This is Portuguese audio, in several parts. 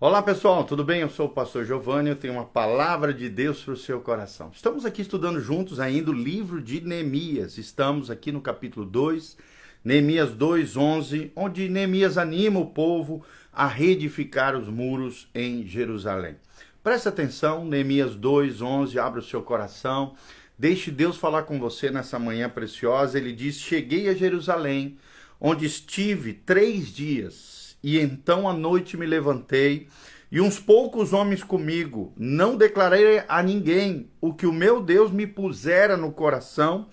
Olá pessoal, tudo bem? Eu sou o pastor Giovanni, eu tenho uma palavra de Deus para o seu coração. Estamos aqui estudando juntos ainda o livro de Neemias. Estamos aqui no capítulo 2, Neemias 2:11, onde Neemias anima o povo a reedificar os muros em Jerusalém. Preste atenção, Neemias 2:11, abra o seu coração, deixe Deus falar com você nessa manhã preciosa. Ele diz: cheguei a Jerusalém, onde estive 3 dias. E então à noite me levantei, e uns poucos homens comigo. Não declarei a ninguém o que o meu Deus me pusera no coração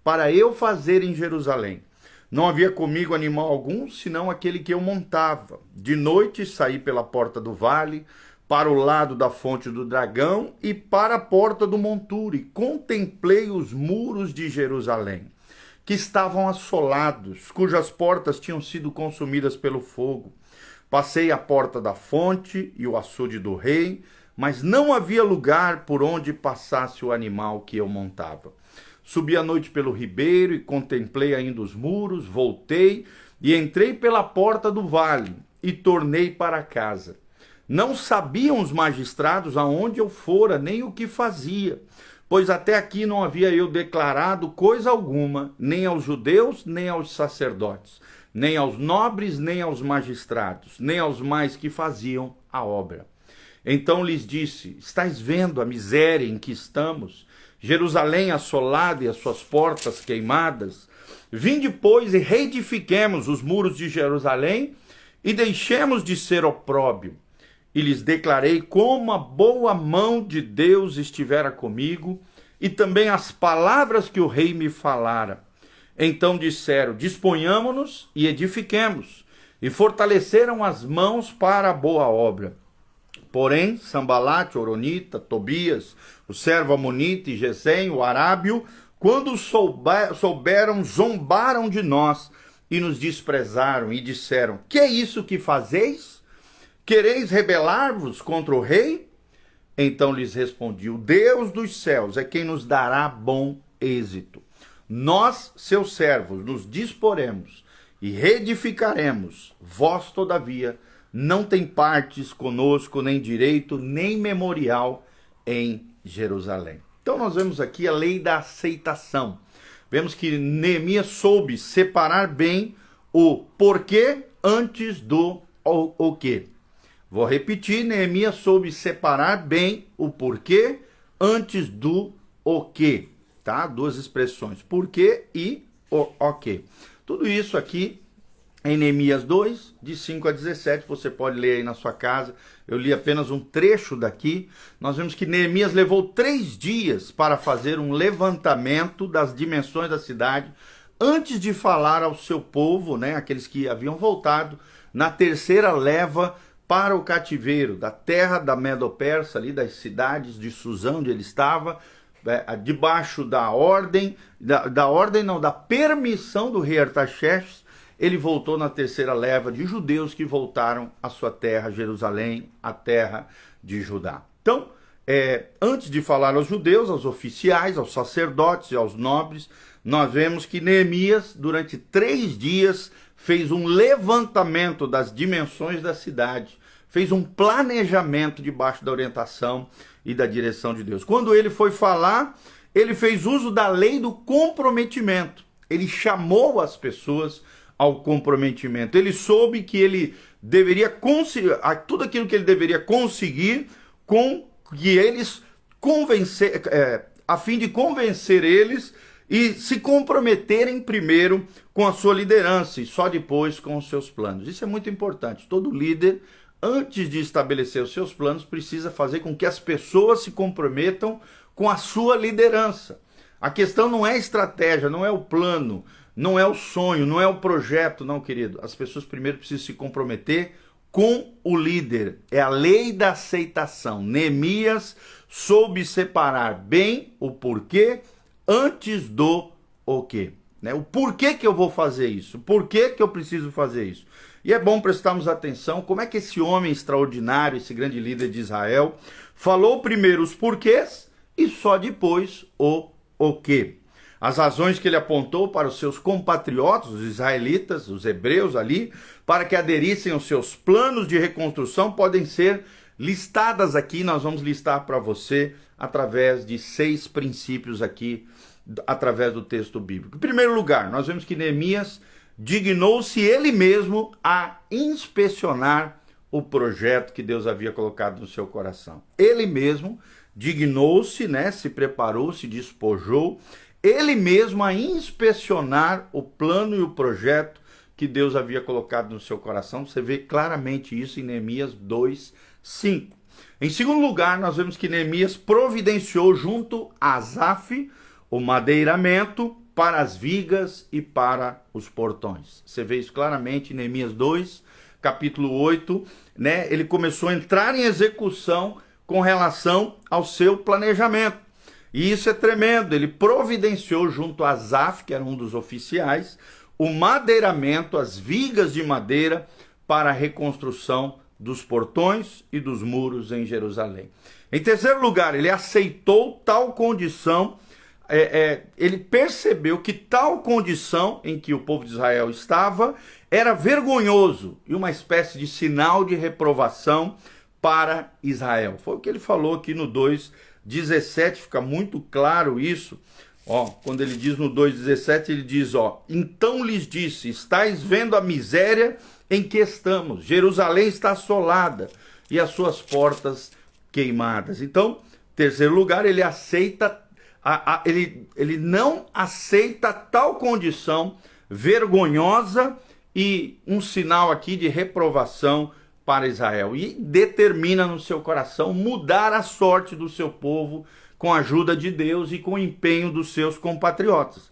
para eu fazer em Jerusalém. Não havia comigo animal algum, senão aquele que eu montava. De noite saí pela porta do vale, para o lado da fonte do dragão e para a porta do monturo, e contemplei os muros de Jerusalém, que estavam assolados, cujas portas tinham sido consumidas pelo fogo. Passei a porta da fonte e o açude do rei, mas não havia lugar por onde passasse o animal que eu montava. Subi à noite pelo ribeiro e contemplei ainda os muros, voltei e entrei pela porta do vale e tornei para casa. Não sabiam os magistrados aonde eu fora, nem o que fazia, pois até aqui não havia eu declarado coisa alguma, nem aos judeus, nem aos sacerdotes, nem aos nobres, nem aos magistrados, nem aos mais que faziam a obra. Então lhes disse: estais vendo a miséria em que estamos, Jerusalém assolada e as suas portas queimadas? Vinde, pois, e reedifiquemos os muros de Jerusalém e deixemos de ser opróbio. E lhes declarei como a boa mão de Deus estivera comigo, e também as palavras que o rei me falara. Então disseram: disponhamo-nos e edifiquemos, e fortaleceram as mãos para a boa obra. Porém, Sambalate, Oronita, Tobias, o servo Amonita e Gesem, o arábio, quando souberam, zombaram de nós e nos desprezaram e disseram: que é isso que fazeis? Quereis rebelar-vos contra o rei? Então lhes respondi: o Deus dos céus é quem nos dará bom êxito. Nós, seus servos, nos disporemos e reedificaremos. Vós, todavia, não tem partes conosco, nem direito, nem memorial em Jerusalém. Então nós vemos aqui a lei da aceitação. Vemos que Neemias soube separar bem o porquê antes do o quê. Vou repetir: Neemias soube separar bem o porquê antes do o quê. Tá? Duas expressões, porquê e o quê. Tudo isso aqui em Neemias 2, de 5 a 17, você pode ler aí na sua casa. Eu li apenas um trecho daqui. Nós vemos que Neemias levou 3 dias para fazer um levantamento das dimensões da cidade, antes de falar ao seu povo, né, aqueles que haviam voltado na terceira leva para o cativeiro da terra da Medo-Persa, ali das cidades de Suzã, onde ele estava, debaixo da ordem, da permissão do rei Artaxerxes. Ele voltou na terceira leva de judeus que voltaram à sua terra, Jerusalém, a terra de Judá. Então, antes de falar aos judeus, aos oficiais, aos sacerdotes e aos nobres, nós vemos que Neemias, durante 3 dias, fez um levantamento das dimensões da cidade, fez um planejamento debaixo da orientação e da direção de Deus. Quando ele foi falar, ele fez uso da lei do comprometimento. Ele chamou as pessoas ao comprometimento. Ele soube que ele deveria conseguir, tudo aquilo que ele deveria conseguir, com que eles a fim de convencer eles e se comprometerem primeiro com a sua liderança e só depois com os seus planos. Isso é muito importante. Todo líder, antes de estabelecer os seus planos, precisa fazer com que as pessoas se comprometam com a sua liderança. A questão não é a estratégia, não é o plano, não é o sonho, não é o projeto, não, querido. As pessoas primeiro precisam se comprometer com o líder. É a lei da aceitação. Neemias soube separar bem o porquê antes do o quê. O porquê que eu vou fazer isso? Por que eu preciso fazer isso? E é bom prestarmos atenção como é que esse homem extraordinário, esse grande líder de Israel, falou primeiro os porquês e só depois o quê. as razões que ele apontou para os seus compatriotas, os israelitas, os hebreus ali, para que aderissem aos seus planos de reconstrução, podem ser listadas aqui. Nós vamos listar para você através de 6 princípios aqui, através do texto bíblico. Em primeiro lugar, nós vemos que Neemias dignou-se ele mesmo a inspecionar o projeto que Deus havia colocado no seu coração. Ele mesmo dignou-se, né, se preparou, se despojou, ele mesmo a inspecionar o plano e o projeto que Deus havia colocado no seu coração. Você vê claramente isso em Neemias 2:5. Em segundo lugar, nós vemos que Neemias providenciou junto a Asaf o madeiramento para as vigas e para os portões. Você vê isso claramente em Neemias 2, capítulo 8, né? Ele começou a entrar em execução com relação ao seu planejamento. E isso é tremendo. Ele providenciou junto a Asaf, que era um dos oficiais, o madeiramento, as vigas de madeira para a reconstrução dos portões e dos muros em Jerusalém. Em terceiro lugar, ele aceitou tal condição. Ele percebeu que tal condição em que o povo de Israel estava era vergonhoso e uma espécie de sinal de reprovação para Israel. Foi o que ele falou aqui no 2:17, fica muito claro isso. Quando ele diz no 2:17, ele diz, então lhes disse, estáis vendo a miséria em que estamos, Jerusalém está assolada e as suas portas queimadas. Então, em terceiro lugar, ele aceita ele não aceita tal condição vergonhosa e um sinal aqui de reprovação para Israel. E determina no seu coração mudar a sorte do seu povo com a ajuda de Deus e com o empenho dos seus compatriotas.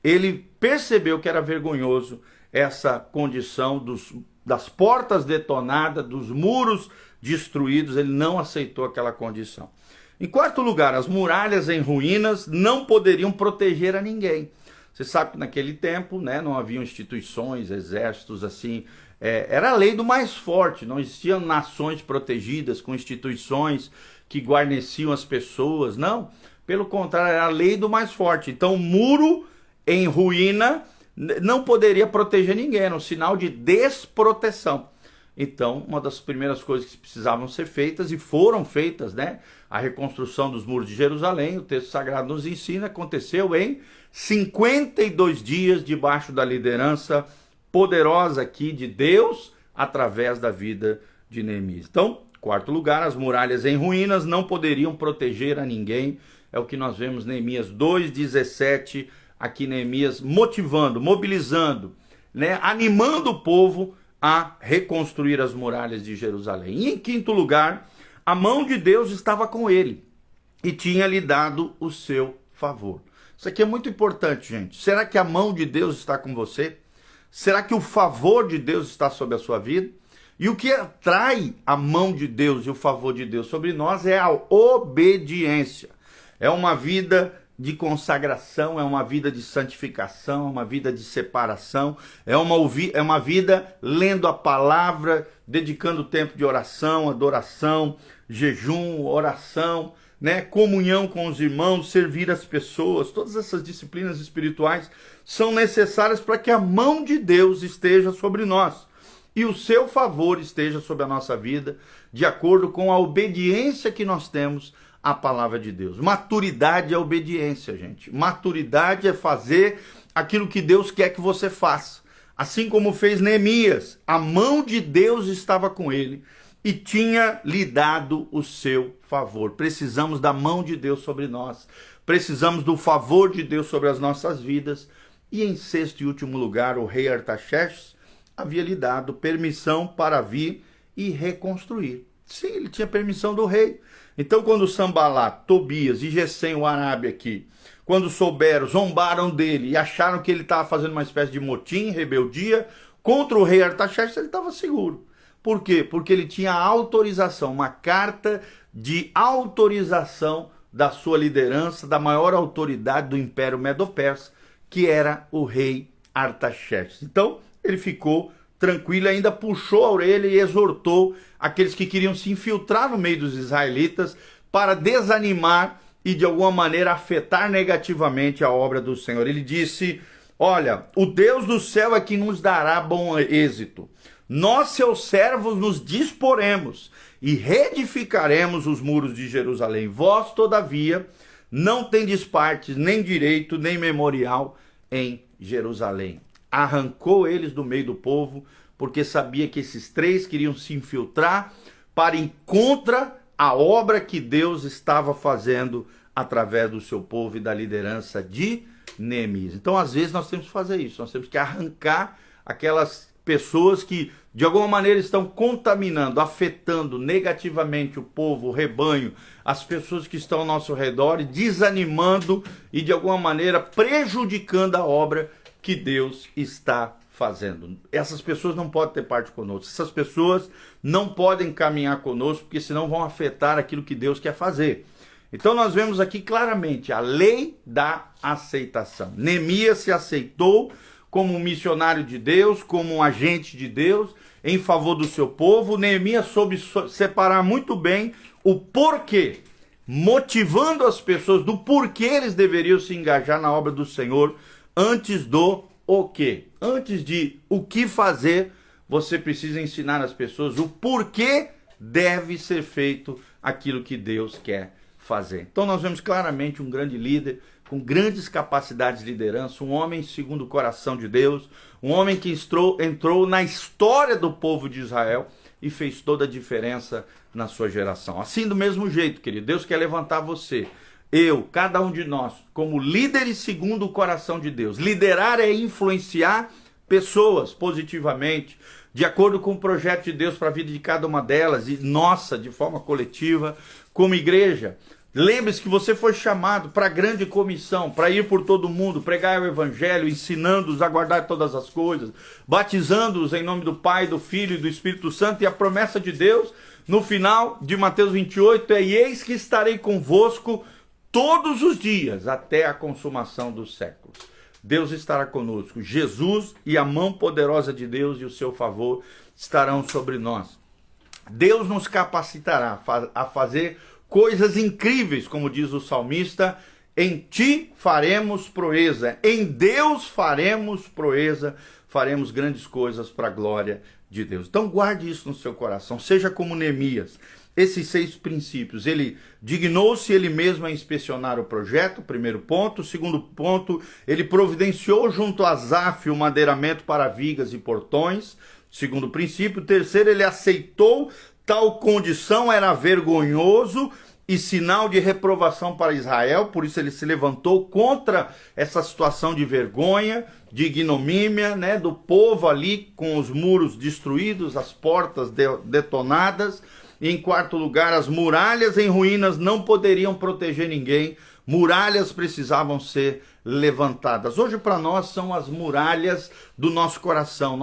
Ele percebeu que era vergonhoso essa condição das portas detonadas, dos muros destruídos. Ele não aceitou aquela condição. Em quarto lugar, as muralhas em ruínas não poderiam proteger a ninguém. Você sabe que naquele tempo, né, não haviam instituições, exércitos assim, era a lei do mais forte, não existiam nações protegidas com instituições que guarneciam as pessoas, não. Pelo contrário, era a lei do mais forte. Então, muro em ruína não poderia proteger ninguém, era um sinal de desproteção. Então, uma das primeiras coisas que precisavam ser feitas, e foram feitas, né? A reconstrução dos muros de Jerusalém, o texto sagrado nos ensina, aconteceu em 52 dias, debaixo da liderança poderosa aqui de Deus, através da vida de Neemias. Então, quarto lugar, as muralhas em ruínas não poderiam proteger a ninguém. É o que nós vemos em Neemias 2:17, aqui Neemias motivando, mobilizando, né? Animando o povo a reconstruir as muralhas de Jerusalém. E em quinto lugar, a mão de Deus estava com ele e tinha lhe dado o seu favor. Isso aqui é muito importante, gente. Será que a mão de Deus está com você? Será que o favor de Deus está sobre a sua vida? E o que atrai a mão de Deus e o favor de Deus sobre nós é a obediência. É uma vida de consagração, é uma vida de santificação, é uma vida de separação, é uma vida lendo a palavra, dedicando tempo de oração, adoração, jejum, oração, né? Comunhão com os irmãos, servir as pessoas. Todas essas disciplinas espirituais são necessárias para que a mão de Deus esteja sobre nós e o seu favor esteja sobre a nossa vida, de acordo com a obediência que nós temos a palavra de Deus. Maturidade é obediência, gente. Maturidade é fazer aquilo que Deus quer que você faça. Assim como fez Neemias, a mão de Deus estava com ele e tinha lhe dado o seu favor. Precisamos da mão de Deus sobre nós. Precisamos do favor de Deus sobre as nossas vidas. E em sexto e último lugar, o rei Artaxerxes havia lhe dado permissão para vir e reconstruir. Sim, ele tinha permissão do rei. Então, quando Sanbalat, Tobias e Gesem, o Arábia aqui, quando souberam, zombaram dele e acharam que ele estava fazendo uma espécie de motim, rebeldia, contra o rei Artaxerxes, ele estava seguro. Por quê? Porque ele tinha autorização, uma carta de autorização da sua liderança, da maior autoridade do Império Medo-Persa, que era o rei Artaxerxes. Então, ele ficou tranquilo, ainda puxou a orelha e exortou aqueles que queriam se infiltrar no meio dos israelitas para desanimar e de alguma maneira afetar negativamente a obra do Senhor. Ele disse: olha, o Deus do céu é que nos dará bom êxito. Nós, seus servos, nos disporemos e reedificaremos os muros de Jerusalém. Vós, todavia, não tendes partes, nem direito, nem memorial em Jerusalém. Arrancou eles do meio do povo, porque sabia que esses três queriam se infiltrar para ir contra a obra que Deus estava fazendo através do seu povo e da liderança de Neemias. Então, às vezes, nós temos que fazer isso. Nós temos que arrancar aquelas pessoas que, de alguma maneira, estão contaminando, afetando negativamente o povo, o rebanho, as pessoas que estão ao nosso redor e desanimando e, de alguma maneira, prejudicando a obra que Deus está fazendo. Essas pessoas não podem ter parte conosco. Essas pessoas não podem caminhar conosco, porque senão vão afetar aquilo que Deus quer fazer. Então nós vemos aqui claramente a lei da aceitação. Neemias se aceitou como um missionário de Deus, como um agente de Deus, em favor do seu povo. Neemias soube separar muito bem o porquê, motivando as pessoas do porquê eles deveriam se engajar na obra do Senhor, antes do o quê. Antes de o que fazer, você precisa ensinar as pessoas o porquê deve ser feito aquilo que Deus quer fazer. Então nós vemos claramente um grande líder, com grandes capacidades de liderança, um homem segundo o coração de Deus, um homem que entrou na história do povo de Israel e fez toda a diferença na sua geração. Assim, do mesmo jeito, querido, Deus quer levantar você, eu, cada um de nós, como líderes segundo o coração de Deus. Liderar é influenciar pessoas positivamente, de acordo com o projeto de Deus para a vida de cada uma delas, e nossa, de forma coletiva, como igreja. Lembre-se que você foi chamado para a grande comissão, para ir por todo mundo, pregar o evangelho, ensinando-os a guardar todas as coisas, batizando-os em nome do Pai, do Filho e do Espírito Santo. E a promessa de Deus, no final de Mateus 28, é: e eis que estarei convosco todos os dias, até a consumação dos séculos. Deus estará conosco. Jesus e a mão poderosa de Deus e o seu favor estarão sobre nós. Deus nos capacitará a fazer coisas incríveis, como diz o salmista: em ti faremos proeza, em Deus faremos proeza, faremos grandes coisas para a glória de Deus. Então guarde isso no seu coração, seja como Neemias. Esses 6 princípios, ele dignou-se ele mesmo a inspecionar o projeto, primeiro ponto. Segundo ponto, ele providenciou junto a Asaf o madeiramento para vigas e portões, segundo princípio. Terceiro, ele aceitou tal condição, era vergonhoso e sinal de reprovação para Israel, por isso ele se levantou contra essa situação de vergonha, de ignomínia, né, do povo ali com os muros destruídos, as portas detonadas. E em quarto lugar, as muralhas em ruínas não poderiam proteger ninguém, muralhas precisavam ser levantadas. Hoje para nós são as muralhas do nosso coração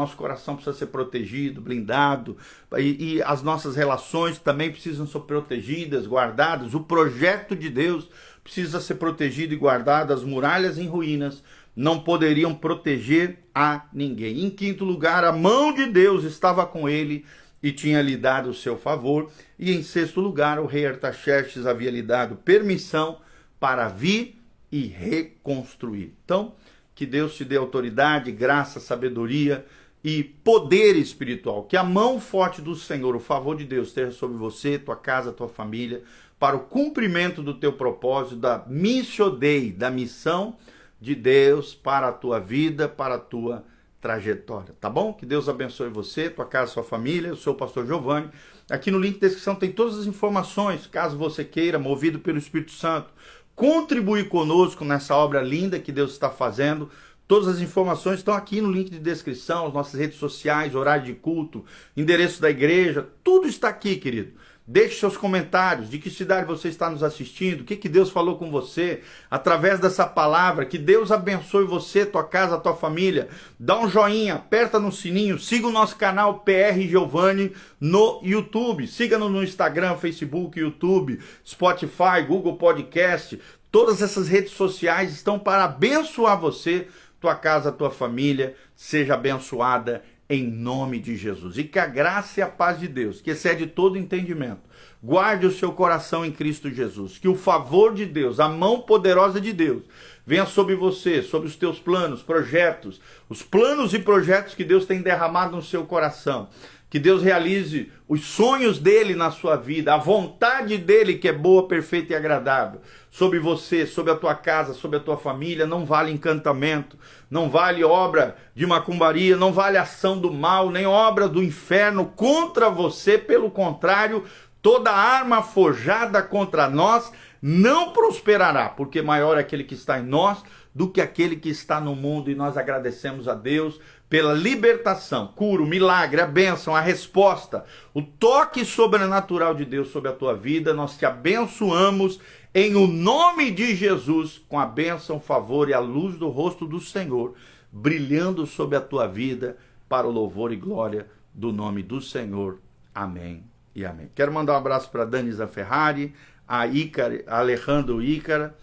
precisa ser protegido, blindado, e as nossas relações também precisam ser protegidas, guardadas. O projeto de Deus precisa ser protegido e guardado. As muralhas em ruínas não poderiam proteger a ninguém. Em quinto lugar, a mão de Deus estava com ele e tinha lhe dado o seu favor. E em sexto lugar, o rei Artaxerxes havia lhe dado permissão para vir e reconstruir. Então, que Deus te dê autoridade, graça, sabedoria e poder espiritual. Que a mão forte do Senhor, o favor de Deus, esteja sobre você, tua casa, tua família, para o cumprimento do teu propósito, da Missio Dei, da missão de Deus para a tua vida, para a tua trajetória, tá bom? Que Deus abençoe você, tua casa, sua família. Eu sou o pastor Giovanni. Aqui no link de descrição tem todas as informações, caso você queira, movido pelo Espírito Santo, contribuir conosco nessa obra linda que Deus está fazendo. Todas as informações estão aqui no link de descrição, as nossas redes sociais, horário de culto, endereço da igreja, tudo está aqui, querido. Deixe seus comentários, de que cidade você está nos assistindo, o que Deus falou com você, através dessa palavra. Que Deus abençoe você, tua casa, tua família. Dá um joinha, aperta no sininho, siga o nosso canal PR Giovanni no YouTube. Siga-nos no Instagram, Facebook, YouTube, Spotify, Google Podcast. Todas essas redes sociais estão para abençoar você, tua casa, tua família. Seja abençoada em nome de Jesus. E que a graça e a paz de Deus, que excede todo entendimento, guarde o seu coração em Cristo Jesus. Que o favor de Deus, a mão poderosa de Deus, venha sobre você, sobre os teus planos, projetos, os planos e projetos que Deus tem derramado no seu coração. Que Deus realize os sonhos dele na sua vida, a vontade dele que é boa, perfeita e agradável. Sobre você, sobre a tua casa, sobre a tua família, não vale encantamento, não vale obra de macumbaria, não vale ação do mal, nem obra do inferno contra você. Pelo contrário, toda arma forjada contra nós não prosperará, porque maior é aquele que está em nós do que aquele que está no mundo. E nós agradecemos a Deus pela libertação, cura, o milagre, a bênção, a resposta, o toque sobrenatural de Deus sobre a tua vida. Nós te abençoamos em o nome de Jesus, com a bênção, favor e a luz do rosto do Senhor, brilhando sobre a tua vida, para o louvor e glória do nome do Senhor. Amém e amém. Quero mandar um abraço para Danisa Ferrari, a Ícara, a Alejandro Ícara,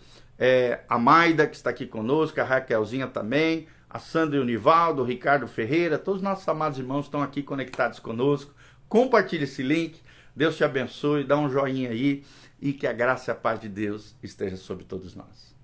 a Maida, que está aqui conosco, a Raquelzinha também, a Sandra e o Nivaldo, o Ricardo Ferreira, todos os nossos amados irmãos estão aqui conectados conosco. Compartilhe esse link, Deus te abençoe, dá um joinha aí, e que a graça e a paz de Deus esteja sobre todos nós.